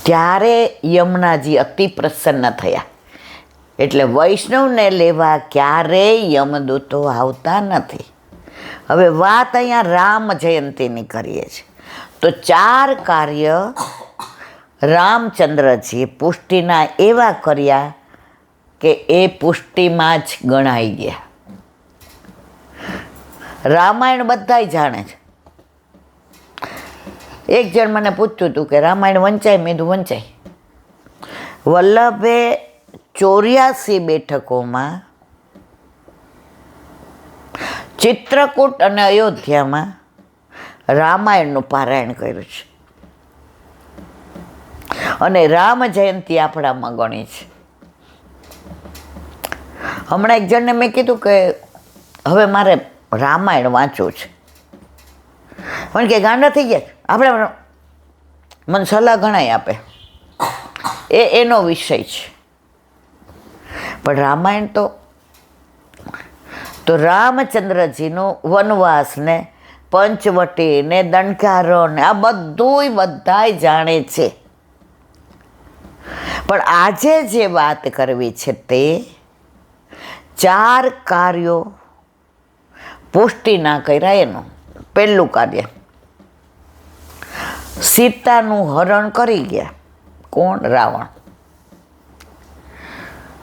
ત્યારે યમુનાજી અતિ પ્રસન્ન થયા. એટલે વૈષ્ણવને લેવા ક્યારેય યમદૂતો આવતા નથી. હવે વાત અહીંયા રામ જયંતીની કરીએ છીએ. તો 4 કાર્ય રામચંદ્રજીએ પુષ્ટિના એવા કર્યા કે એ પુષ્ટિમાં જ ગણાઈ ગયા. રામાયણ બધાય જાણે છે. એક જણ મને પૂછતું હતું કે રામાયણ વંચાય? મેં કીધું વંચાય. વલ્લભે 84 બેઠકોમાં ચિત્રકૂટ અને અયોધ્યામાં રામાયણનું પારાયણ કર્યું છે. અને રામ જયંતી આપણામાં ગણી છે. હમણાં એક જણને મેં કીધું કે હવે મારે રામાયણ વાંચવું છે. પણ કે ગાંડા થઈ ગયા આપણે, મને સલાહ ઘણાય આપે, એનો વિષય છે. પણ રામાયણ તો રામચંદ્રજીનો વનવાસ ને પંચવટી ને દંડકારો ને આ બધુંય બધાય જાણે છે. પણ આજે જે વાત કરવી છે તે 4 કાર્યો પુષ્ટિના કર્યા. એનું પહેલું કાર્ય, સીતાનું હરણ કરી ગયા. કોણ? રાવણ.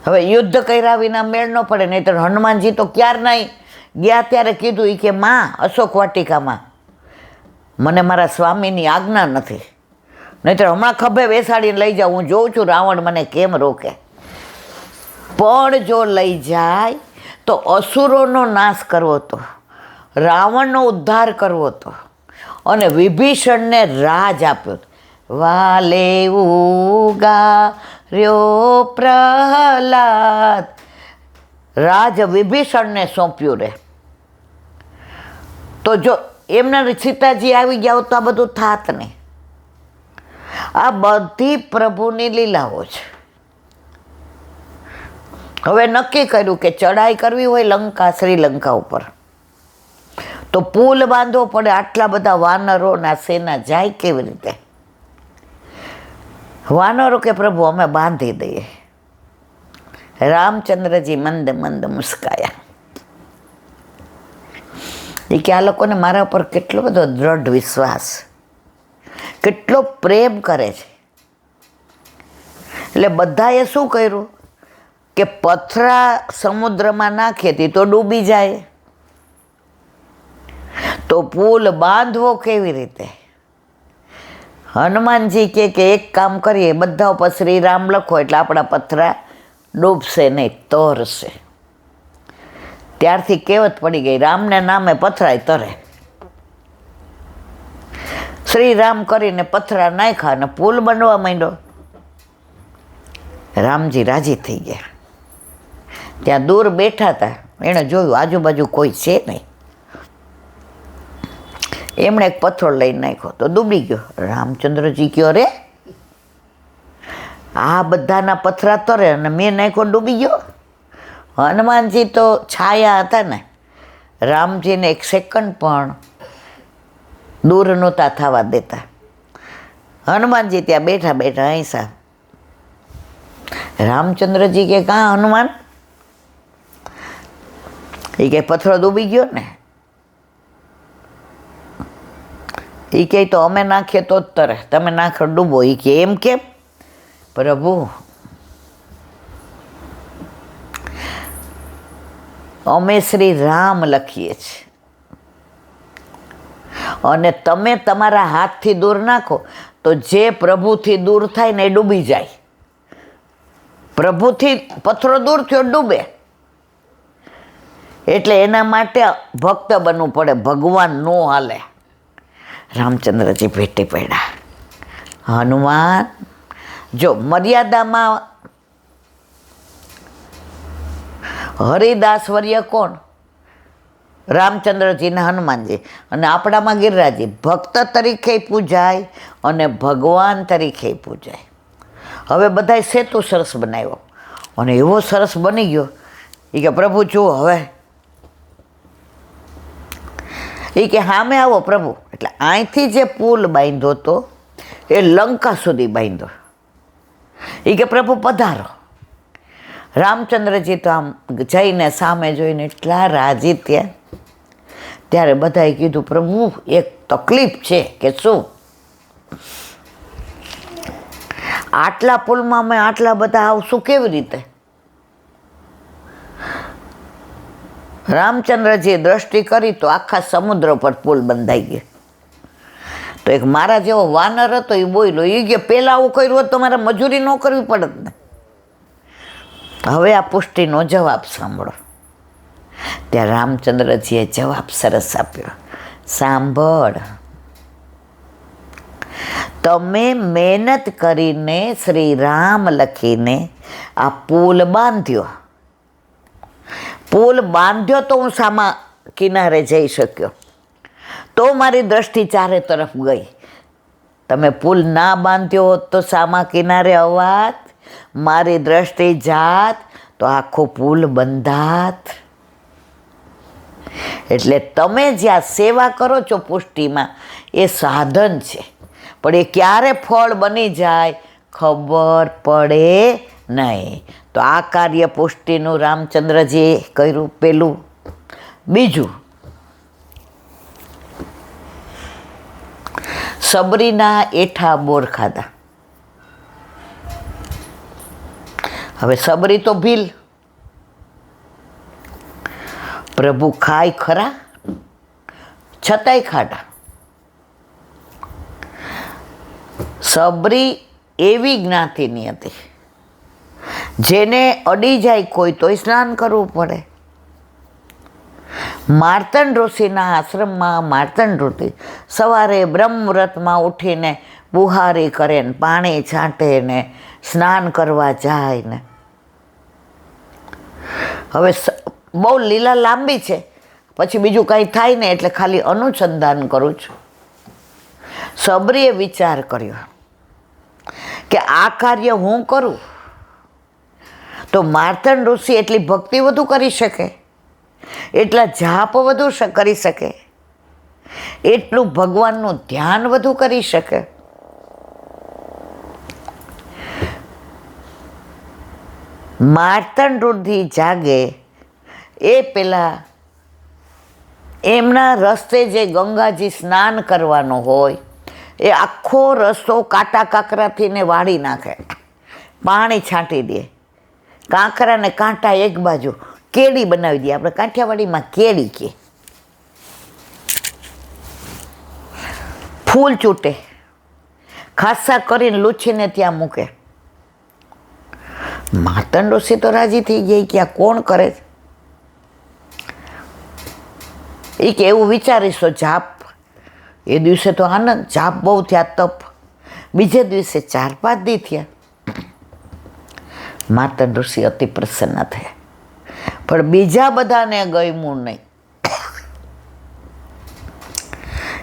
હવે યુદ્ધ કર્યા વિના મેળ ન પડે. નહીં તો હનુમાનજી તો ક્યારના ગયા ત્યારે કીધું એ કે માં અશોક વાટિકામાં મને મારા સ્વામીની આજ્ઞા નથી, નહીંતર હમણાં ખભે બેસાડીને લઈ જાઉં. હું જોઉં છું રાવણ મને કેમ રોકે. પણ જો લઈ જાય તો અસુરોનો નાશ કરવો હતો, રાવણનો ઉદ્ધાર કરવો હતો અને વિભીષણને રાજ આપ્યો. વાલે ઉગાર્યો પ્રહલાદ, રાજ વિભીષણને સોંપ્યું રે. તો જો એમના સીતાજી આવી ગયા તો આ બધું થાત નહીં. આ બધી પ્રભુની લીલાઓ છે. હવે નક્કી કર્યું કે ચડાઈ કરવી હોય લંકા, શ્રીલંકા ઉપર, તો પુલ બાંધવો પડે. આટલા બધા વાનરોના સેના જાય કેવી રીતે? વાનરો કે પ્રભુ અમે બાંધી દઈએ. રામચંદ્રજી મંદ મંદ મુસ્કાયા. એ કે આ લોકોને મારા ઉપર કેટલો બધો દ્રઢ વિશ્વાસ, કેટલો પ્રેમ કરે છે. એટલે બધાએ શું કર્યું કે પથરા સમુદ્રમાં નાખીએ તો ડૂબી જાય. તો પુલ બાંધવો કેવી રીતે? હનુમાનજી કે એક કામ કરીએ, બધા ઉપર શ્રી રામ લખો એટલે આપણા પથરા ડૂબશે નહીં, તરશે. ત્યારથી કહેવત પડી ગઈ, રામને નામે પથરાય તરે. શ્રી રામ કરીને પથરા નાખ્યા અને પુલ બનવા માંડ્યો. રામજી રાજી થઈ ગયા. ત્યાં દૂર બેઠા હતા, એણે જોયું આજુબાજુ કોઈ છે નહીં. એમણે એક પથ્થર લઈ નાખ્યો તો ડૂબી ગયો. રામચંદ્રજી કયો રે આ બધાના પથરા તરે અને મેં નાખ્યો ડૂબી ગયો. હનુમાનજી તો છાયા હતા ને, રામજીને એક સેકન્ડ પણ દૂર નહોતા થવા દેતા. હનુમાનજી ત્યાં બેઠા બેઠા અહીંસા. રામચંદ્રજી કે કાં હનુમાન? એ કે પથ્થરો ડૂબી ગયો ને. એ કહે તો અમે નાખીએ તો જ તરે, તમે નાખો ડૂબો. એ કે એમ કેમ? પ્રભુ અમે શ્રી રામ લખીએ છીએ અને તમે તમારા હાથથી દૂર નાખો તો જે પ્રભુથી દૂર થાય ને એ ડૂબી જાય. પ્રભુથી પથ્થરો દૂર થયો ડૂબે. એટલે એના માટે ભક્ત બનવું પડે, ભગવાન નો હાલે. રામચંદ્રજી ભેટી પડ્યા. હનુમાન જો મર્યાદામાં હરિદાસ વર્ય કોણ? રામચંદ્રજી ને હનુમાનજી. અને આપણામાં ગિરિરાજી ભક્ત તરીકે પૂજાય અને ભગવાન તરીકે પૂજાય. હવે બધાય સેતુ સરસ બનાવ્યો અને એવો સરસ બની ગયો. એ કે પ્રભુ જુઓ હવે. એ કે સામે આવો પ્રભુ. એટલે અહીંથી જે પુલ બાંધ્યો હતો એ લંકા સુધી બાંધ્યો. એ કે પ્રભુ પધારો. રામચંદ્રજી તો આમ જઈને સામે જોઈને એટલા રાજી થયા. ત્યારે બધાએ કીધું પ્રભુ એક તકલીફ છે. કે શું? આટલા પુલમાં અમે આટલા બધા આવશું કેવી રીતે? રામચંદ્રજીએ દ્રષ્ટિ કરી તો આખા સમુદ્ર પર પુલ બંધાઈ ગયા. તો એક મારા જેવો વાનર હતો એ બોલ્યો, એ કે પહેલાં આવું કર્યું હોત તો મારે મજૂરી ન કરવી પડત ને. હવે આ પુષ્ટિનો જવાબ સાંભળો. ત્યાં રામચંદ્રજીએ જવાબ સરસ આપ્યો. સાંભળ, તમે મહેનત કરીને શ્રી રામ લખીને આ પુલ બાંધ્યો. પુલ બાંધ્યો તો હું સામા કિનારે જઈ શક્યો, તો મારી દ્રષ્ટિ ચારે તરફ ગઈ. તમે પુલ ના બાંધ્યો હોત તો સામા કિનારે અવાત, મારી દ્રષ્ટિ જાત તો આખો પુલ બંધાત. એટલે તમે જ્યાં સેવા કરો છો પુષ્ટિમાં એ સાધન છે, પણ એ ક્યારે ફળ બની જાય ખબર પડે નહીં. તો આ કાર્ય પુષ્ટિનું રામચંદ્રજીએ કર્યું પેલું. બીજું, સબરીના એઠા બોર ખાધા. હવે સબરી તો ભીલ, પ્રભુ ખાય ખરા છતાંય ખાધા. સબરી એવી જ્ઞાતિની હતી જેને અડી જાય કોઈ તોય સ્નાન કરવું પડે. માર્તંડ ઋષિના આશ્રમમાં માર્તંડ ઋષિ સવારે બ્રહ્મ મુહૂર્તમાં ઉઠીને બુહારી કરે ને પાણી છાંટે ને સ્નાન કરવા જાય ને. હવે બહુ લીલા લાંબી છે, પછી બીજું કંઈ થાય ને એટલે ખાલી અનુસંધાન કરું છું. સબરીએ વિચાર કર્યો કે આ કાર્ય હું કરું તો માર્તંડ ઋષિ એટલી ભક્તિ વધુ કરી શકે, એટલા જાપ વધુ કરી શકે, એટલું ભગવાનનું ધ્યાન વધુ કરી શકે. માર્તંડ ઋષિ જાગે એ પેલા એમના રસ્તે જે ગંગાજી સ્નાન કરવાનો હોય એ આખો રસ્તો કાંટા કાંકરાથી ને વાળી નાખે, પાણી છાંટી દે. કાંકરા ને કાંટા એક બાજુ, કેડી બનાવી દે. આપણે કાઠિયાવાડીમાં કેડી કે ફૂલ ચૂંટે, ખાસા કરીને લૂછીને ત્યાં મૂકે. માર્તંડ ઋષિ તો રાજી થઈ ગઈ કે આ કોણ કરે છે. એ કે એવું વિચારીશ તો જાપ. એ દિવસે તો આનંદ, જાપ બહુ થયા, તપ. બીજે દિવસે 4-5 દી થયા. માર્તંડ ઋષિ અતિ પ્રસન્ન થયા, પણ બીજા બધાને ગમ્યું નહીં.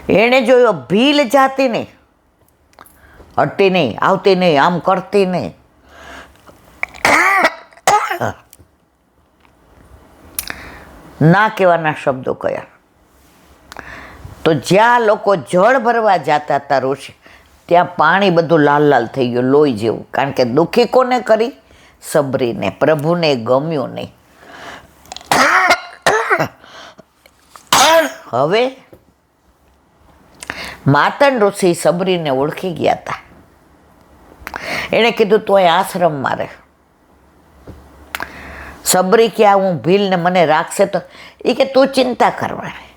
એણે જોયો ભીલ જાતી નહીં, હટતી નહીં, આવતી નહીં, આમ કરતી નહીં. ના કહેવાના શબ્દો કયા. તો જ્યાં લોકો જળ ભરવા જતા હતા ઋષિ, ત્યાં પાણી બધું લાલ લાલ થઈ ગયું, લોહી જેવું. કારણ કે દુઃખી કોને કરી? સબરીને. પ્રભુને ગમ્યું નહીં. હવે માર્તંડ ઋષિ સબરીને ઓળખી ગયા હતા. એણે કીધું તું અહીં આશ્રમમાં રહે. સબરી કે હું ભીલને મને રાખશે તો? એ કે તું ચિંતા કરવાની,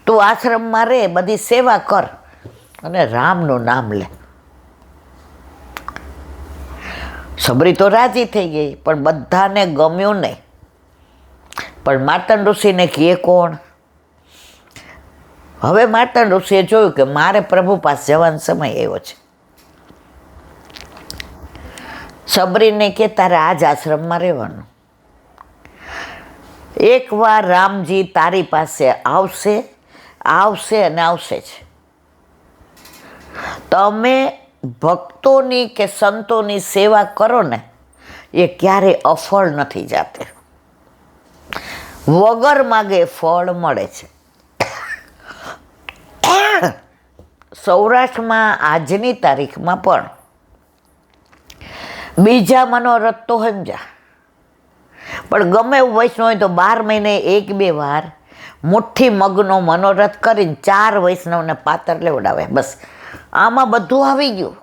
તું આશ્રમમાં રહે, બધી સેવા કર અને રામનું નામ લે. સબરી તો રાજી થઈ ગઈ, પણ બધાને ગમ્યું નહીં. પણ માર્તંડ ઋષિને કહે કોણ? હવે માર્તંડ ઋષિએ જોયું કે મારે પ્રભુ પાસે જવાનો સમય આવ્યો છે. સબરીને કે તારે આજ આશ્રમમાં રહેવાનું. એકવાર રામજી તારી પાસે આવશે, આવશે અને આવશે જ. તમે ભક્તોની કે સંતોની સેવા કરો ને એ ક્યારેય અફળ નથી જાતે. વગર માગે ફળ મળે છે. સૌરાષ્ટ્રમાં આજની તારીખમાં પણ બીજા મનોરથ તો સમજા, પણ ગમે એવું વૈષ્ણવ હોય તો 12 મહિને 1-2 વાર મુઠ્ઠી મગનો મનોરથ કરીને 4 વૈષ્ણવને પાતર લેવડાવે. બસ આમાં બધું આવી ગયું.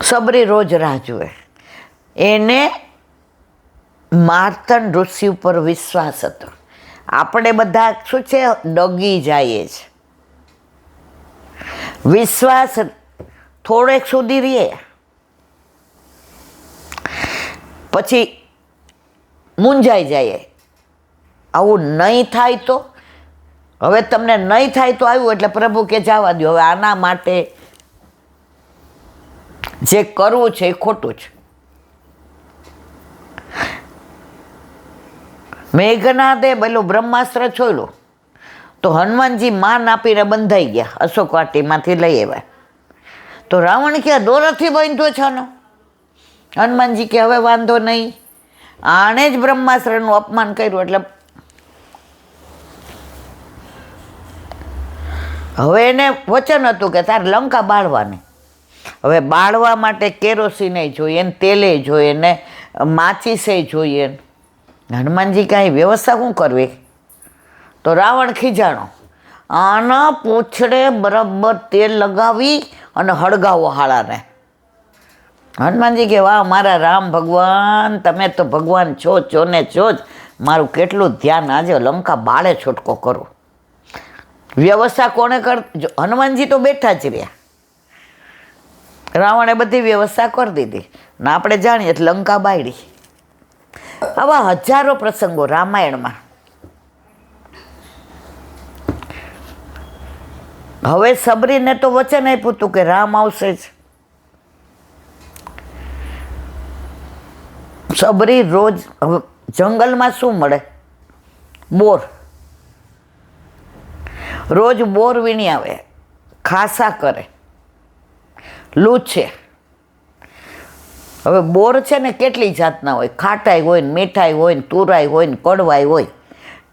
સબરી રોજ રાહ જુએ. એને માર્તંડ ઋષિ ઉપર વિશ્વાસ હતો. આપણે બધા શું છે, ડગી જઈએ છે. વિશ્વાસ થોડેક સુધી રહીએ, પછી મૂંઝાઈ જાય. આવું નહીં થાય તો, હવે તમને નહીં થાય તો આવ્યું એટલે પ્રભુ કે જવા દો, હવે આના માટે જે કરવું છે એ ખોટું છે. મેઘનાદે પેલું બ્રહ્માસ્ત્ર છોડ્યું તો હનુમાનજી માન આપીને બંધાઈ ગયા, અશોક વાટીમાંથી લઈ આવ્યા. તો રાવણ કે દોરથી બાંધ્યો છે આનો. હનુમાનજી કે હવે વાંધો નહીં, આણે જ બ્રહ્માસ્ત્રનું અપમાન કર્યું એટલે હવે એને વચન હતું કે તારે લંકા બાળવાની. હવે બાળવા માટે કેરોસીને જોઈએ ને તેલે જોઈએ ને માચીસે જોઈએ. હનુમાનજી કાંઈ વ્યવસ્થા શું કરવી? તો રાવણ ખીજાણો, આના પૂંછડે બરાબર તેલ લગાવી અને હળગાવો હાળાને. હનુમાનજી કે વાહ મારા રામ ભગવાન, તમે તો ભગવાન છો ને છો જ. મારું કેટલું ધ્યાન, આજે લંકા બાળે છૂટકો કરો. વ્યવસ્થા કોણે કર? હનુમાનજી તો બેઠા જ રહ્યા. રાવણે બધી વ્યવસ્થા કરી દીધી ને આપણે જાણીએ લંકા બાળી. આવા હજારો પ્રસંગો રામાયણમાં. હવે સબરીને તો વચન આપ્યું હતું કે રામ આવશે જ. સબરી રોજ જંગલમાં શું મળે? બોર. રોજ બોર વીણી આવે, ખાસા કરે, લૂછે. હવે બોર છે ને કેટલી જાતના હોય, ખાટાઈ હોય ને મીઠાઈ હોય ને તુરાઈ હોય ને કડવાઈ હોય.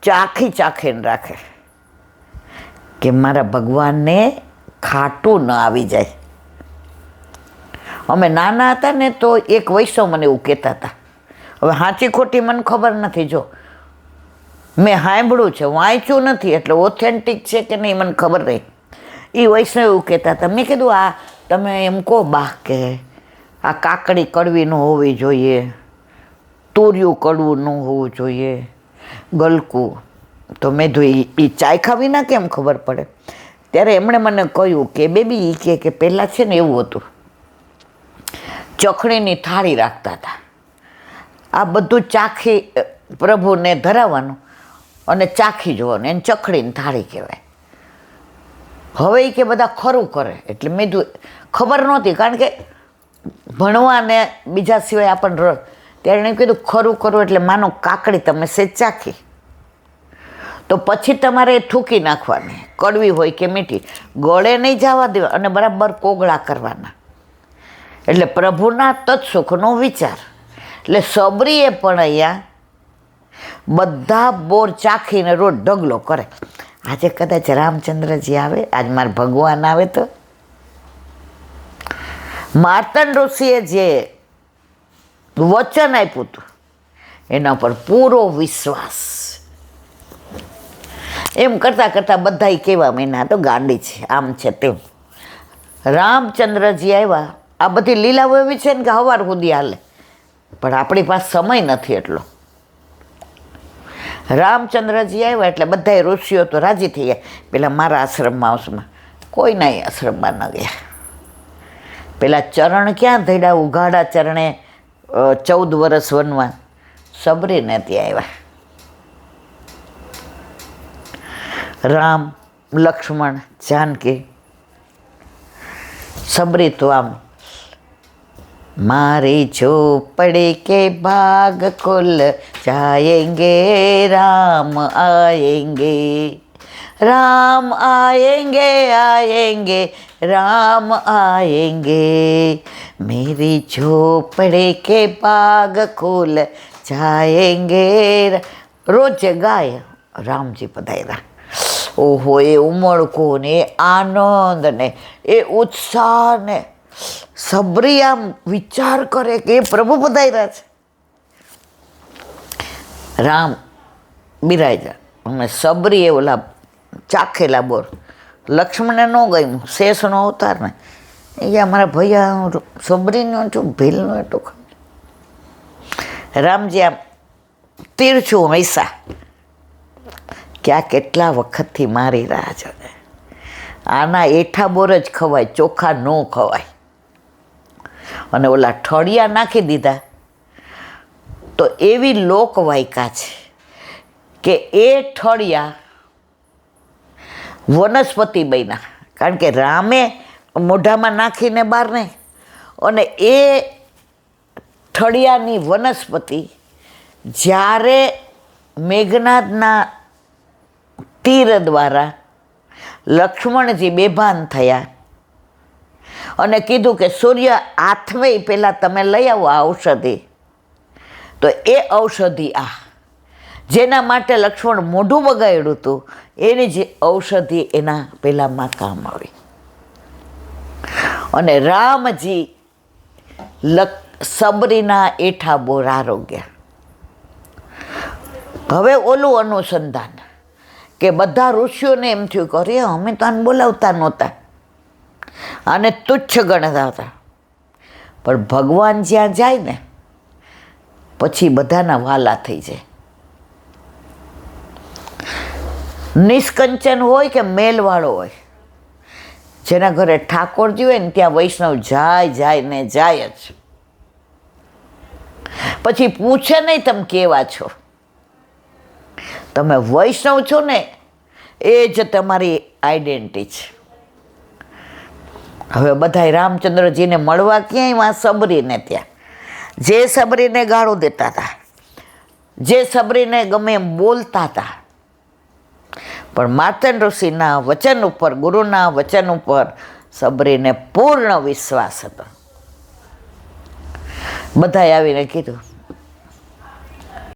ચાખીને રાખે કે મારા ભગવાનને ખાટું ન આવી જાય. અમે નાના હતા ને તો એક વૈષ્ણવ મને એવું કહેતા હતા. હવે સાચી ખોટી મને ખબર નથી, જો મેં સાંભળ્યું છે, વાંચ્યું નથી, એટલે ઓથેન્ટિક છે કે નહીં મને ખબર નહીં. એ વૈષ્ણવ એવું કહેતા હતા. મેં કીધું આ તમે એમ કહો બા કે આ કાકડી કડવી ન હોવી જોઈએ, તુરિયું કડવું ન હોવું જોઈએ, ગલકું. તો મેં કીધું એ ચાયખા વિના કેમ ખબર પડે? ત્યારે એમણે મને કહ્યું કે બેબી એ કે પહેલાં છે ને એવું હતું, ચખણીની થાળી રાખતા હતા. આ બધું ચાખી પ્રભુને ધરાવવાનું અને ચાખી જોવાનું, એને ચખડીની થાળી કહેવાય. હવે એ કે બધા ખરું કરે. એટલે મેં કીધું ખબર નહોતી, કારણ કે ભણવાને બીજા સિવાય આપણને ત્યારે એને કીધું ખરું કરું એટલે માનો કાકડી તમે સેજ ચાખી તો પછી તમારે થૂકી નાખવાની, કડવી હોય કે મીઠી, ગળે નહીં જવા દેવા અને બરાબર કોગળા કરવાના. એટલે પ્રભુના તત્સુખનો વિચાર. એટલે સબરીએ પણ અહીંયા બધા બોર ચાખીને રોજ ઢગલો કરે. આજે કદાચ રામચંદ્રજી આવે, આજ મારા ભગવાન આવે તો. માર્તંડ ઋષિએ જે વચન આપ્યું હતું એના પર પૂરો વિશ્વાસ. એમ કરતાં કરતાં બધા કહેવા મહિના તો ગાંડી છે, આમ છે તેમ. રામચંદ્રજી આવ્યા, આ બધી લીલાઓ એવી છે ને કે સવાર સુધી હાલે, પણ આપણી પાસે સમય નથી એટલો. રામચંદ્રજી આવ્યા એટલે બધા ઋષિઓ તો રાજી થઈ ગયા. પેલા મારા આશ્રમમાં આવશમાં, કોઈના આશ્રમમાં ન ગયા. પેલા ચરણ ક્યાં ધડ્યા? ઉઘાડા ચરણે 14 વર્ષ વનમાં. સબરીને ત્યાં આવ્યા. રામ, લક્ષ્મણ, જાનકી. સબરી તો આમ મારી ઝોપડી કે ભાગ ખુલ જાયેંગે, રામ આયેંગે, राम आएंगे आएंगे राम आएंगे, मेरी झोपड़े के बाग खुल जाएंगे. रोज गाय रामजी पधार्या. ઓહો, એ ઉમળકો ને એ આનંદ ને એ ઉત્સાહ ને સબરી આમ વિચાર કરે કે એ પ્રભુ પધાર્યા છે. રામ બિરાજા અને સબરી એ ઓલા ચાખેલા બોર. લક્ષ્મણને ન ગયું, શેષનો અવતાર ને એ અમારા ભૈયા સબરીનો છું ભીલનો એટલું. રામજી આમ તીરછું હૈસા કે આ કેટલા વખતથી મારી રાહ છે. આના એઠા બોર જ ખવાય, ચોખા ન ખવાય. અને ઓલા ઠળિયા નાખી દીધા તો એવી લોકવાયકા છે કે એ ઠળિયા વનસ્પતિ બન્યા. કારણ કે રામે મોઢામાં નાખીને બહાર નહીં, અને એ ઠળિયાની વનસ્પતિ જ્યારે મેઘનાદના તીર દ્વારા લક્ષ્મણજી બેભાન થયા અને કીધું કે સૂર્ય આથમે પહેલાં તમે લઈ આવો આ ઔષધિ, તો એ ઔષધિ આ જેના માટે લક્ષ્મણ મોઢું બગાડ્યું હતું એની જે ઔષધિ એના પહેલાંમાં કામ આવી. અને રામજી સબરીના એઠા બોર આરોગ્ય. હવે ઓલું અનુસંધાન કે બધા ઋષિઓને એમ થયું કે અરે અમે તો આને બોલાવતા નહોતા, આને તુચ્છ ગણતા હતા. પણ ભગવાન જ્યાં જાય ને પછી બધાના વાલા થઈ જાય. નિષ્કંચન હોય કે મેલવાળો હોય, જેના ઘરે ઠાકોરજી હોય ને ત્યાં વૈષ્ણવ જાય ને જાય જ. પછી પૂછે નહીં તમે કેવા છો, તમે વૈષ્ણવ છો ને એ જ તમારી આઈડેન્ટિટી છે. હવે બધા રામચંદ્રજીને મળવા ક્યાંય માં સબરીને ત્યાં, જે સબરીને ગાળો દેતા હતા, જે સબરીને ગમે એમ બોલતા હતા, પણ માર્તંડ ઋષિના વચન ઉપર, ગુરુના વચન ઉપર સબરીને પૂર્ણ વિશ્વાસ હતો. બધાએ આવીને કીધું